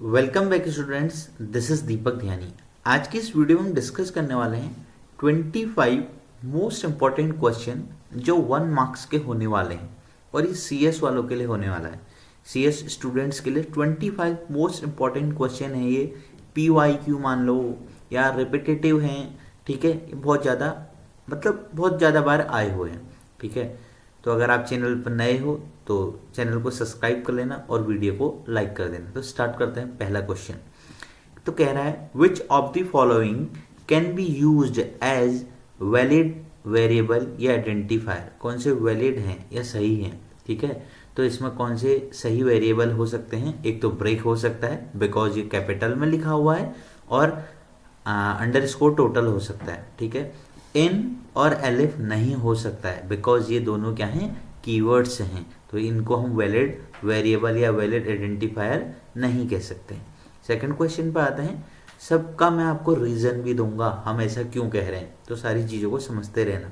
Welcome back students, this is Deepak Dhyani. आज की इस वीडियो में हम डिस्कस करने वाले हैं 25 मोस्ट इंपॉर्टेंट क्वेश्चन जो 1 मार्क्स के होने वाले हैं और ये सीएस वालों के लिए होने वाला है। सीएस स्टूडेंट्स के लिए 25 मोस्ट इंपॉर्टेंट क्वेश्चन है ये। PYQ मान लो या रिपीटेटिव हैं, ठीक है। बहुत ज़्यादा बहुत ज़्यादा बार आए हुए हैं, ठीक है। तो अगर आप चैनल पर नए हो तो चैनल को सब्सक्राइब कर लेना और वीडियो को लाइक कर देना। तो स्टार्ट करते हैं। पहला क्वेश्चन तो कह रहा है which of the following can be used as valid variable या आइडेंटिफायर। कौन से वैलिड हैं या सही हैं, ठीक है। तो इसमें कौन से सही वेरिएबल हो सकते हैं? एक तो ब्रेक हो सकता है बिकॉज ये कैपिटल में लिखा हुआ है, और अंडरस्कोर टोटल हो सकता है, ठीक है। इन और एलिफ नहीं हो सकता है बिकॉज ये दोनों क्या हैं? कीवर्ड्स हैं। तो इनको हम वैलिड वेरिएबल या वैलिड आइडेंटिफायर नहीं कह सकते। सेकंड क्वेश्चन पे आते हैं। सबका मैं आपको रीजन भी दूंगा हम ऐसा क्यों कह रहे हैं, तो सारी चीज़ों को समझते रहना।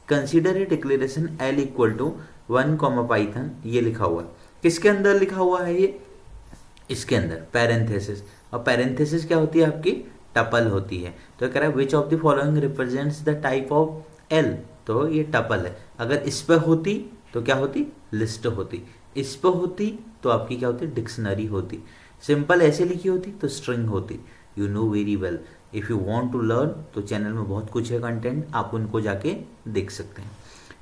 Consider a declaration L equal to 1 Python, ये लिखा हुआ है। किसके अंदर लिखा हुआ है ये? इसके अंदर पैरेंथेसिस। और पैरेंथेसिस क्या होती है आपकी? टपल होती है। तो कह रहा है which of the following represents the type of L। तो ये टपल है। अगर इस पे होती तो क्या होती? लिस्ट होती। इस पे होती तो आपकी क्या होती? डिक्शनरी होती। सिंपल ऐसे लिखी होती तो स्ट्रिंग होती। You know very well. If you want to learn तो चैनल में बहुत कुछ है कंटेंट, आप उनको जाके देख सकते हैं,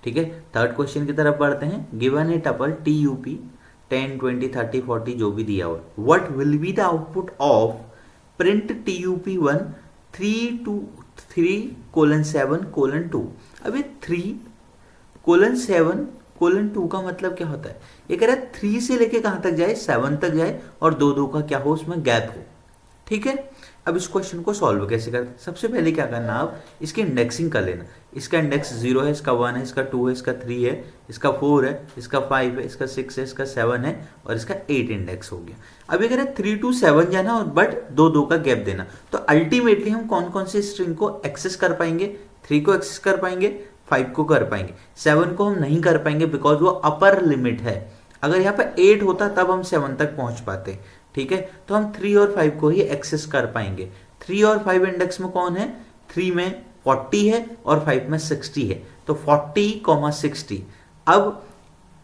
ठीक है। थर्ड क्वेश्चन की तरफ बढ़ते हैं। गिवन ए टपल TUP 10 20 30 40 जो भी दिया हुआ, what will be the output of print TUP1 3:7:2। अब ये 3:7:2 का मतलब क्या होता है? ये कह रहा है 3 से लेके कहां तक जाए? 7 तक जाए, और दो दो का क्या हो, उसमें गैप हो, ठीक है। अब इस क्वेश्चन को सॉल्व कैसे करते? सबसे पहले क्या करना, आप इसकी इंडेक्सिंग कर लेना। इसका इंडेक्स 0 है, इसका 1 है, इसका 2 है, इसका 3 है, इसका 4 है, इसका 5 है, इसका 6 है, इसका 7 है, और इसका 8 इंडेक्स हो गया। अब ये कह रहे हैं 3 to 7 जाना, और बट दो दो का गैप देना। तो अल्टीमेटली हम कौन कौन से स्ट्रिंग को एक्सेस कर पाएंगे? 3 को एक्सेस कर पाएंगे, 5 को कर पाएंगे, 7 को हम नहीं कर पाएंगे बिकॉज वो अपर लिमिट है। अगर यहाँ पे 8 होता तब हम 7 तक पहुंच पाते, ठीक है। तो हम 3 और 5 को ही एक्सेस कर पाएंगे। 3 और 5 इंडेक्स में कौन है? 3 में 40 है और 5 में 60 है। तो 40,60। अब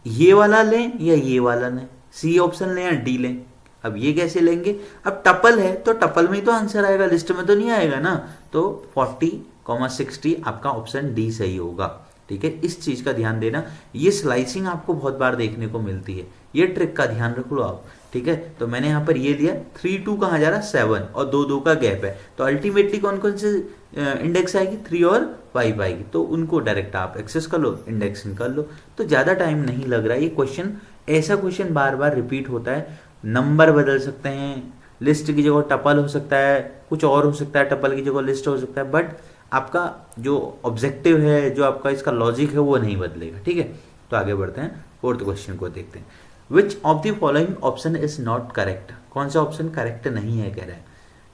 ये वाला लें या ये वाला लें? सी ऑप्शन लें या डी लें? अब ये कैसे लेंगे? अब टपल है तो टपल में ही तो आंसर आएगा, लिस्ट में तो नहीं आएगा ना। तो 40,60 आपका ऑप्शन डी सही होगा, ठीक है। इस चीज का ध्यान देना। ये स्लाइसिंग आपको बहुत बार देखने को मिलती है, ये ट्रिक का ध्यान रख लो आप, ठीक है। तो मैंने यहाँ पर ये लिया 3 2 कहाँ जा रहा? 7, और दो दो का गैप है। तो अल्टीमेटली कौन कौन से इंडेक्स आएगी? 3 और 5 आएगी। तो उनको डायरेक्ट आप एक्सेस कर लो, इंडेक्सिंग कर लो। तो ज़्यादा टाइम नहीं लग रहा है। ये क्वेश्चन, ऐसा क्वेश्चन बार बार रिपीट होता है। नंबर बदल सकते हैं, लिस्ट की जगह टपल हो सकता है, कुछ और हो सकता है, टपल की जगह लिस्ट हो सकता है, बट आपका जो ऑब्जेक्टिव है, जो आपका इसका लॉजिक है, वो नहीं बदलेगा, ठीक है। तो आगे बढ़ते हैं, फोर्थ क्वेश्चन को देखते हैं। विच of the following option is not correct. कौन सा ऑप्शन करेक्ट नहीं है कह रहा है,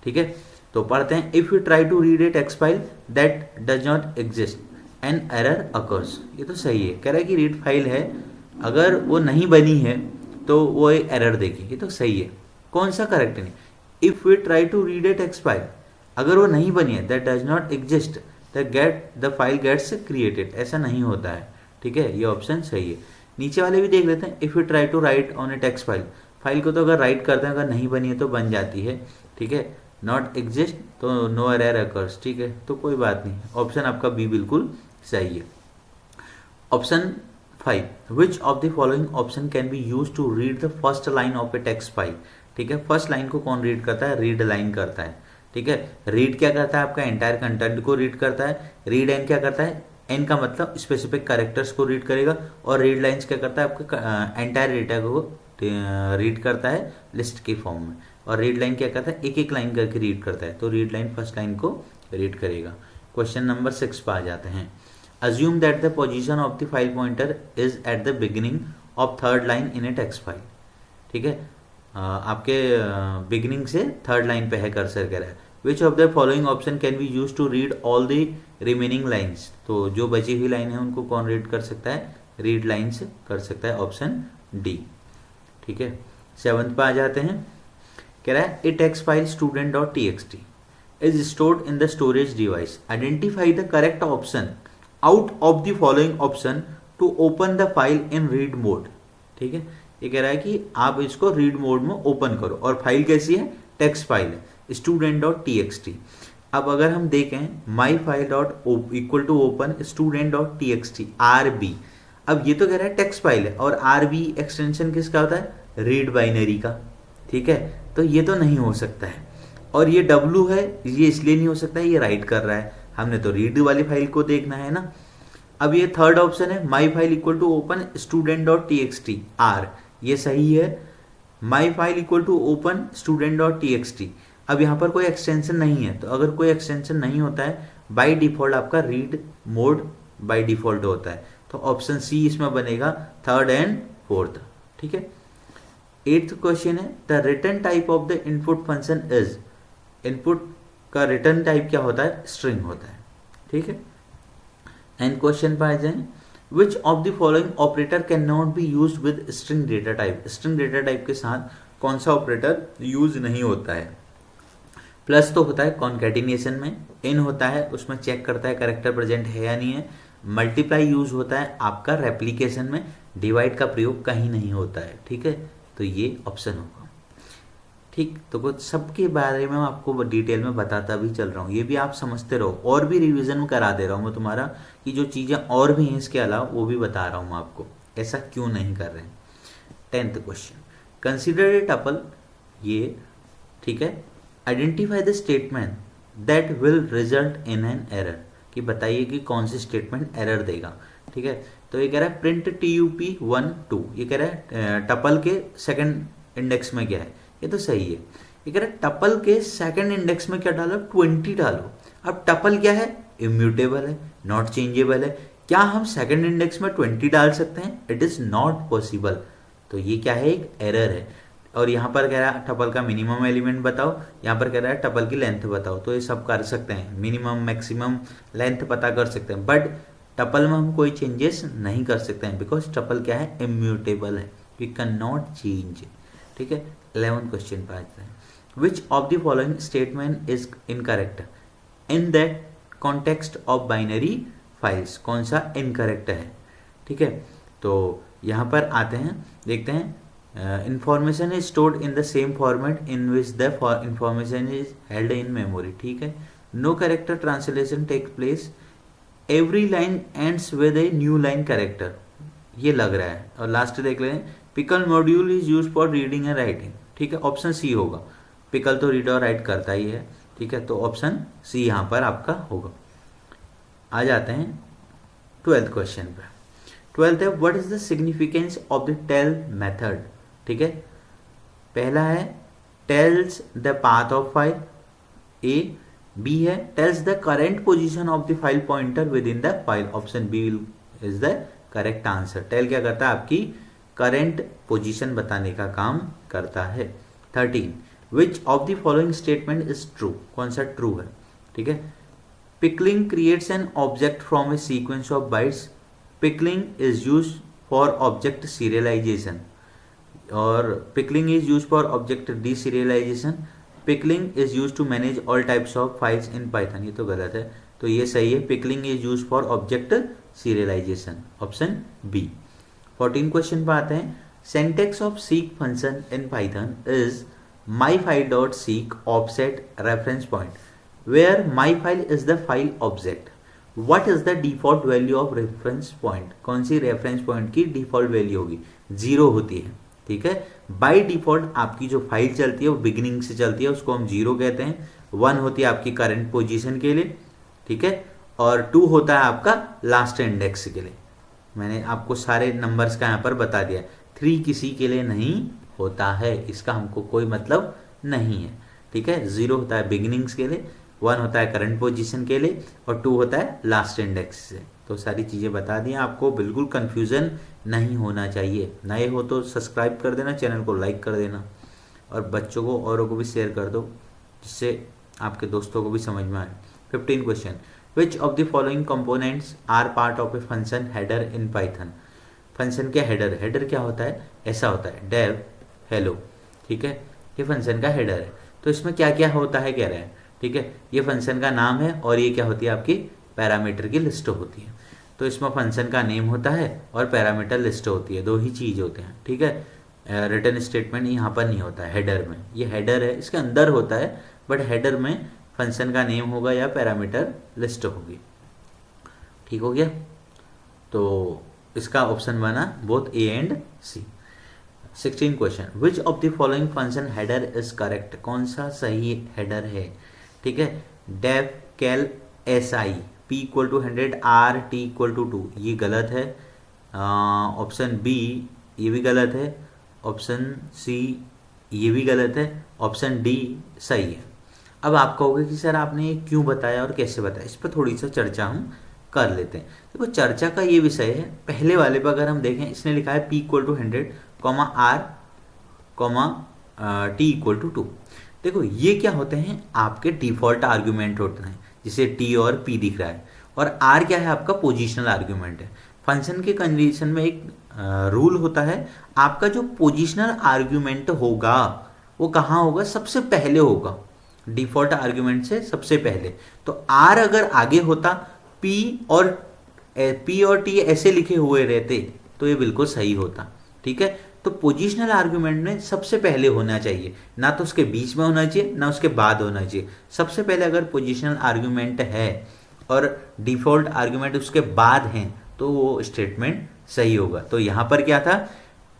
ठीक है। तो पढ़ते हैं। If you try to read a text file that does not exist an error occurs. ये तो सही है, कह रहा है कि रीड फाइल है, अगर वो नहीं बनी है तो वो एक एरर देगी। ये तो सही है। कौन सा करेक्ट नहीं? If we try to read a text file, अगर वो नहीं बनी है, that does not exist the file gets created, ऐसा नहीं होता है, ठीक है। ये ऑप्शन सही है। नीचे वाले भी देख लेते हैं। If you try to write on a text file, file को तो अगर राइट करते हैं, अगर नहीं बनी है तो बन जाती है, ठीक है। नॉट एग्जिस्ट तो नो एरर अकर्स, ठीक है। तो कोई बात नहीं, ऑप्शन आपका बी बिल्कुल सही है। Option 5, which of the following option can be use to read the first line of a text file, ठीक है। फर्स्ट लाइन को कौन रीड करता है? रीड लाइन करता है, ठीक है। रीड क्या करता है? आपका एंटायर कंटेंट को रीड करता है। रीड एन क्या करता है? एन का मतलब स्पेसिफिक कैरेक्टर्स को रीड करेगा। और रीड लाइंस क्या करता है? आपका एंटायर डेटा को रीड करता है लिस्ट के फॉर्म में। और रीड लाइन क्या करता है? एक एक लाइन करके रीड करता है। तो रीड लाइन फर्स्ट लाइन को रीड करेगा। क्वेश्चन नंबर 6 पे आ जाते हैं। Assume that the position of the file pointer is at the beginning of third line in A text file, ठीक है। आपके बिगिनिंग से थर्ड लाइन पे है कर्सर, कह रहा है which of the following option can be use to read all the remaining lines. तो जो बची हुई लाइन है उनको कौन रीड कर सकता है? रीड लाइन्स कर सकता है, ऑप्शन डी, ठीक है। 7th पे आ जाते हैं। कह रहा है a text file student dot T X T is stored in the storage device, identify the correct option out of the following option to open the file in read mode. ठीक है, ये कह रहा है कि आप इसको रीड मोड में ओपन करो और फाइल कैसी है, टेक्स्ट फाइल है student dot T X T. अब अगर हम देखें my file dot equal to open student dot T X T R B, अब ये तो कह रहा है टेक्स्ट फाइल है और आर बी एक्सटेंशन किसका होता है, रीड बाइनरी का। ठीक है, तो ये तो नहीं हो सकता है। और ये डब्लू है, ये इसलिए नहीं हो सकता है, ये राइट कर रहा है, हमने तो रीड वाली फाइल को देखना है ना। अब ये थर्ड ऑप्शन है my file equal to open student dot T X T R, ये सही है। My file equal to open student dot T X T, अब यहाँ पर कोई एक्सटेंशन नहीं है, तो अगर कोई एक्सटेंशन नहीं होता है बाय डिफॉल्ट आपका रीड मोड बाय डिफॉल्ट होता है, तो ऑप्शन सी इसमें बनेगा, थर्ड एंड फोर्थ। ठीक है, एट्थ क्वेश्चन है the return type of the input function is, input का रिटर्न टाइप क्या होता है, स्ट्रिंग होता है। ठीक है, एंड क्वेश्चन पर आ जाए विच of the following operator can not be use with string data type, string data type के साथ कौन सा ऑपरेटर यूज नहीं होता है। प्लस तो होता है कॉन्कैटिनेशन में, इन होता है उसमें चेक करता है करेक्टर प्रेजेंट है या नहीं है, मल्टीप्लाई यूज होता है आपका रेप्लिकेशन में, डिवाइड का प्रयोग कहीं नहीं होता है। ठीक है, तो ये ऑप्शन होगा। ठीक, तो कुछ सबके बारे में आपको डिटेल में बताता भी चल रहा हूँ, ये भी आप समझते रहो, और भी रिवीजन करा दे रहा हूँ मैं तुम्हारा कि जो चीज़ें और भी हैं इसके अलावा वो भी बता रहा हूँ आपको, ऐसा क्यों नहीं कर रहे हैं। 10th question, consider a tuple, ये ठीक है, identify the statement that will result in an error, कि बताइए कि कौन सी स्टेटमेंट एरर देगा। ठीक है, तो ये कह रहा है प्रिंट TUP 1 2, ये कह रहा है टपल के सेकंड इंडेक्स में क्या है, ये तो सही है। ये कह रहा है टपल के सेकंड इंडेक्स में क्या डालो, 20 डालो। अब टपल क्या है, इम्यूटेबल है, नॉट चेंजेबल है, क्या हम सेकंड इंडेक्स में 20 डाल सकते हैं, इट इज नॉट पॉसिबल, तो ये क्या है, एक एरर है। और यहाँ पर कह रहा है टपल का मिनिमम एलिमेंट बताओ, यहाँ पर कह रहा है टपल की लेंथ बताओ, तो ये सब कर सकते हैं, मिनिमम मैक्सिमम लेंथ पता कर सकते हैं, बट टपल में हम कोई चेंजेस नहीं कर सकते हैं बिकॉज टपल क्या है, इम्यूटेबल है, वी कैन नॉट चेंज। ठीक है, 11th क्वेश्चन पे आते हैं, विच of the following statement is incorrect in that context of binary files, कौन सा इनकरेक्ट है। ठीक है, तो यहाँ पर आते हैं, देखते हैं information is stored in the same format in which the information is held in memory। ठीक है, no character translation takes place, every line ends with a new line character, ये लग रहा है। और लास्ट देख लें, pickle module is use for reading and writing. ठीक है, ऑप्शन सी होगा, पिकल तो रीड और राइट करता ही है। ठीक है, तो ऑप्शन सी यहाँ पर आपका होगा। आ जाते हैं 12th क्वेश्चन पे। 12th है what is the significance of the tell method. ठीक है, पहला है tells the path of file, A. B है tells the current position of the file pointer within the file, option B is the correct answer. Tell क्या करता है, आपकी current position बताने का काम करता है। 13 विच of the following statement is true, कौन सा ट्रू है। ठीक है, pickling creates an object from A sequence of bytes, pickling is use for object serialisation, और pickling is used for object deserialization, pickling is used to manage all types of files in Python, ये तो गलत है, तो ये सही है, pickling is used for object serialization, option B. 14 question पर आते हैं, syntax of seek function in Python is myfile.seek offset reference point where myfile is the file object, what is the default value of reference point, कौन सी reference point की default value होगी, 0 होती है। ठीक है, बाय डिफॉल्ट आपकी जो file चलती है वो बिगिनिंग से चलती है, उसको हम 0 कहते हैं। 1 होती है आपकी करंट पोजीशन के लिए, ठीक है, और 2 होता है आपका लास्ट इंडेक्स के लिए। मैंने आपको सारे नंबर्स का यहाँ पर बता दिया। 3 किसी के लिए नहीं होता है, इसका हमको कोई मतलब नहीं है। ठीक है, 0 होता है बिगिनिंग्स के लिए, 1 होता है करंट पोजीशन के लिए, और 2 होता है लास्ट इंडेक्स से। तो सारी चीज़ें बता दी आपको, बिल्कुल कन्फ्यूज़न नहीं होना चाहिए। नए हो तो सब्सक्राइब कर देना, चैनल को लाइक कर देना, और बच्चों को औरों को भी शेयर कर दो, जिससे आपके दोस्तों को भी समझ में आए। 15 question, which of the following components are part of a function header in Python. Function के हेडर, हेडर क्या होता है, ऐसा होता है डेव हेलो। ठीक है, ये फंक्शन का हेडर है। तो इसमें क्या क्या होता है कह रहे हैं, ठीक है। ये फंक्शन का नाम है और ये क्या होती है आपकी पैरामीटर की लिस्ट होती है। तो इसमें फंक्शन का नेम होता है और पैरामीटर लिस्ट होती है, दो ही चीज़ होते हैं, ठीक है। रिटर्न स्टेटमेंट यहाँ पर नहीं होता है हेडर में, ये हेडर है इसके अंदर होता है, बट हेडर में फंक्शन का नेम होगा या पैरामीटर लिस्ट होगी। ठीक हो गया। तो इसका ऑप्शन बना both A and C. 16 question, which of the following function header is correct, कौन सा सही हेडर है, ठीक है। Def cal S I P equal to 100 R T equal to 2, ये गलत है। ऑप्शन बी ये भी गलत है, ऑप्शन सी ये भी गलत है, ऑप्शन डी सही है। अब आप कहोगे कि सर आपने ये क्यों बताया और कैसे बताया, इस पर थोड़ी सी चर्चा हम कर लेते हैं। देखो चर्चा का ये विषय है, पहले वाले पर अगर हम देखें इसने लिखा है P equal to 100 comma R comma T equal to 2। देखो ये क्या होते हैं आपके डिफॉल्ट आर्ग्यूमेंट होते हैं, जिसे टी और पी दिख रहा है, और आर क्या है आपका पोजिशनल आर्ग्यूमेंट है। फंक्शन के कंडीशन में एक रूल होता है, आपका जो पोजिशनल आर्ग्यूमेंट होगा वो कहाँ होगा, सबसे पहले होगा, डिफॉल्ट आर्ग्यूमेंट से सबसे पहले। तो आर अगर आगे होता, पी और टी ऐसे लिखे हुए रहते तो ये बिल्कुल सही होता, ठीक है। तो पोजिशनल आर्ग्यूमेंट में सबसे पहले होना चाहिए, ना तो उसके बीच में होना चाहिए ना उसके बाद होना चाहिए। सबसे पहले अगर पोजिशनल आर्ग्यूमेंट है और डिफॉल्ट आर्ग्यूमेंट उसके बाद हैं तो वो स्टेटमेंट सही होगा। तो यहाँ पर क्या था,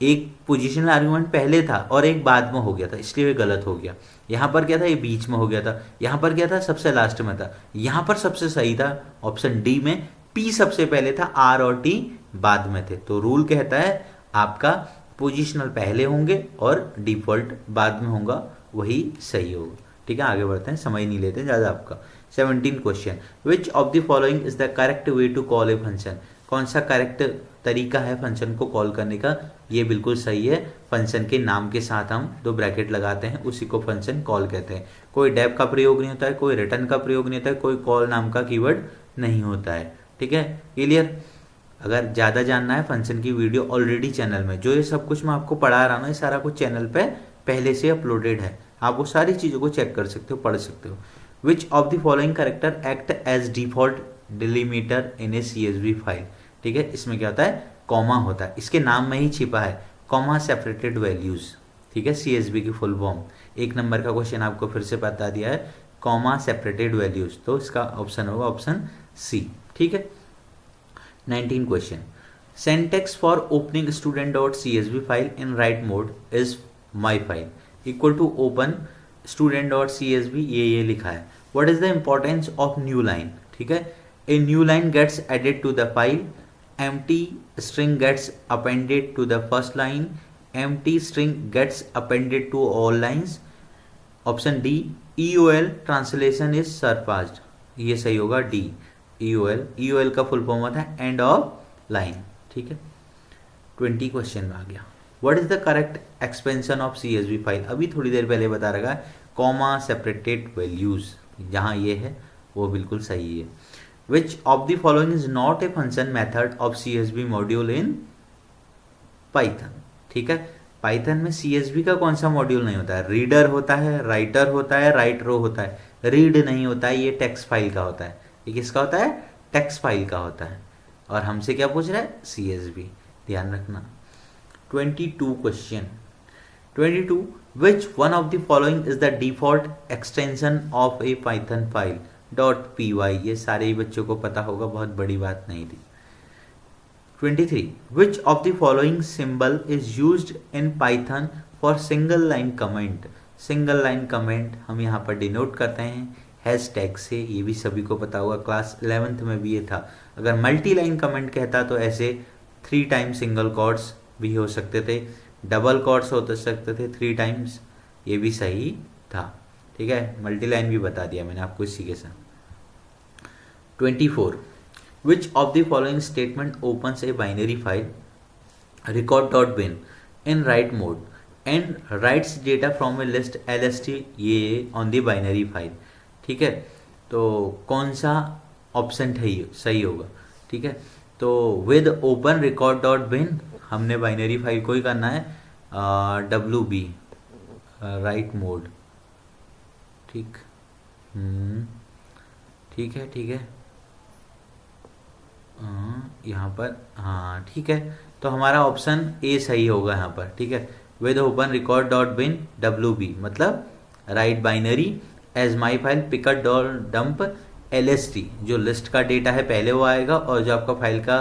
एक पोजिशनल आर्ग्यूमेंट पहले था और एक बाद में हो गया था, इसलिए ये गलत हो गया। यहाँ पर क्या था, ये बीच में हो गया था, यहाँ पर क्या था, सबसे लास्ट में था। यहाँ पर सबसे सही था ऑप्शन डी में, पी सबसे पहले था, आर और टी बाद में थे। तो रूल कहता है आपका पोजिशनल पहले होंगे और डिफॉल्ट बाद में होगा, वही सही होगा, ठीक है। आगे बढ़ते हैं, समय नहीं लेते ज़्यादा आपका। 17 question, which of the following is the correct way to call a function, कौन सा करेक्ट तरीका है फंक्शन को कॉल करने का, ये बिल्कुल सही है। फंक्शन के नाम के साथ हम दो ब्रैकेट लगाते हैं, उसी को फंक्शन कॉल कहते हैं। कोई डेफ का प्रयोग नहीं होता है, कोई रिटर्न का प्रयोग नहीं होता है, कोई कॉल नाम का कीवर्ड नहीं होता है, ठीक है। क्लियर। अगर ज़्यादा जानना है फंक्शन की वीडियो ऑलरेडी चैनल में, जो ये सब कुछ मैं आपको पढ़ा रहा हूँ ये सारा कुछ चैनल पे पहले से अपलोडेड है, आप वो सारी चीज़ों को चेक कर सकते हो, पढ़ सकते हो। Which of the following character act as default delimiter in a CSV file, ठीक है। इसमें क्या होता है, कॉमा होता है, इसके नाम में ही छिपा है, कॉमा सेपरेटेड वैल्यूज, ठीक है। CSV की फुल फॉर्म, 1 नंबर का क्वेश्चन आपको फिर से बता दिया है, कॉमा सेपरेटेड वैल्यूज, तो इसका ऑप्शन होगा ऑप्शन सी, ठीक है। 19 question, syntax for opening student dot CSV file in write mode is my file equal to open student dot CSV, ये लिखा है। What is the importance of new line, ठीक है। A new line gets added to the file, empty string gets appended to the first line, empty string gets appended to all lines. Option D, EOL translation is surpassed, ये सही होगा D, EOL का full form होता है end of line, ठीक है। 20 question में आ गया, what is the correct expansion of CSV file, अभी थोड़ी देर पहले बता रखा है, कॉमा सेपरेटेड वैल्यूज, जहाँ ये है वो बिल्कुल सही है। Which of the following is not a function method of CSV module in Python, ठीक है। पाइथन में CSV का कौन सा मॉड्यूल नहीं होता है, रीडर होता है, राइटर होता है, राइट रो होता है, रीड नहीं होता है, ये टेक्स्ट फाइल का होता है। ये किसका होता है, टेक्स्ट फाइल का होता है। और हमसे क्या पूछ रहा है, CSV, ध्यान रखना। 22 question, 22, which one of the following is the default extension of a Python file .py, ये सारे ही बच्चों को पता होगा, बहुत बड़ी बात नहीं थी। 23, which of the following symbol is used in Python for single line comment, single line comment हम यहाँ पर डिनोट करते हैं हैशटैग से, ये भी सभी को पता होगा, क्लास 11th में भी ये था। अगर मल्टी लाइन कमेंट कहता तो ऐसे 3 टाइम सिंगल कोट्स भी हो सकते थे, डबल कोट्स हो सकते थे 3 टाइम्स, ये भी सही था, ठीक है। मल्टी लाइन भी बता दिया मैंने आपको इसी के साथ। 24, which of the following statement opens a binary file record.bin in write mode and writes data from a list lst ये on the binary file, ठीक है। तो कौन सा ऑप्शन है ये सही होगा, ठीक है। तो with open record.bin हमने बाइनरी फाइल को ही करना है, WB राइट मोड, ठीक। ठीक है, ठीक है। यहाँ पर हाँ ठीक है, तो हमारा ऑप्शन ए सही होगा यहाँ पर, ठीक है। With open record dot bin WB मतलब write binary as my file pickle dot dump LST, जो लिस्ट का डेटा है पहले वो आएगा, और जो आपका फाइल का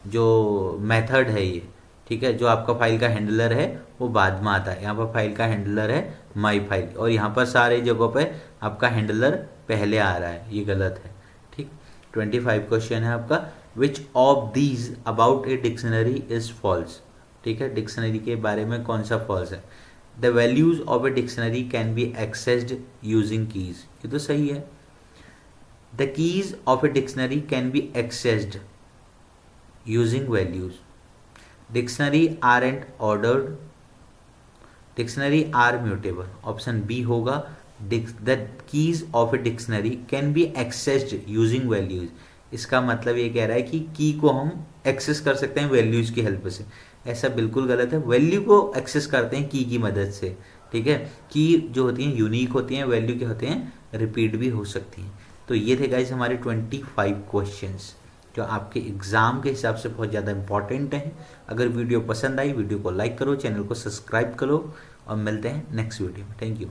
जो मेथड है ये, ठीक है, जो आपका फाइल का हैंडलर है वो बाद में आता है। यहाँ पर फाइल का हैंडलर है माई फाइल, और यहाँ पर सारे जगहों पे आपका हैंडलर पहले आ रहा है, ये गलत है, ठीक। 25 क्वेश्चन है आपका, which of these about a dictionary is false, ठीक है, डिक्शनरी के बारे में कौन सा फॉल्स है। The values of a dictionary can be accessed using keys, ये तो सही है। The keys of a dictionary can be accessed using values. Dictionary are unordered, dictionary are mutable, option B होगा। The keys of a dictionary can be accessed using values, इसका मतलब ये कह रहा है कि की को हम एक्सेस कर सकते हैं वैल्यूज की हेल्प से, ऐसा बिल्कुल गलत है। वैल्यू को एक्सेस करते हैं की मदद से, ठीक है। की जो होती हैं यूनिक होती हैं, वैल्यू के होते हैं रिपीट भी हो सकती हैं। तो ये थे गाइस हमारे 25 क्वेश्चंस जो आपके एग्जाम के हिसाब से बहुत ज़्यादा इंपॉर्टेंट हैं। अगर वीडियो पसंद आई, वीडियो को लाइक करो, चैनल को सब्सक्राइब करो, और मिलते हैं नेक्स्ट वीडियो में। Thank you.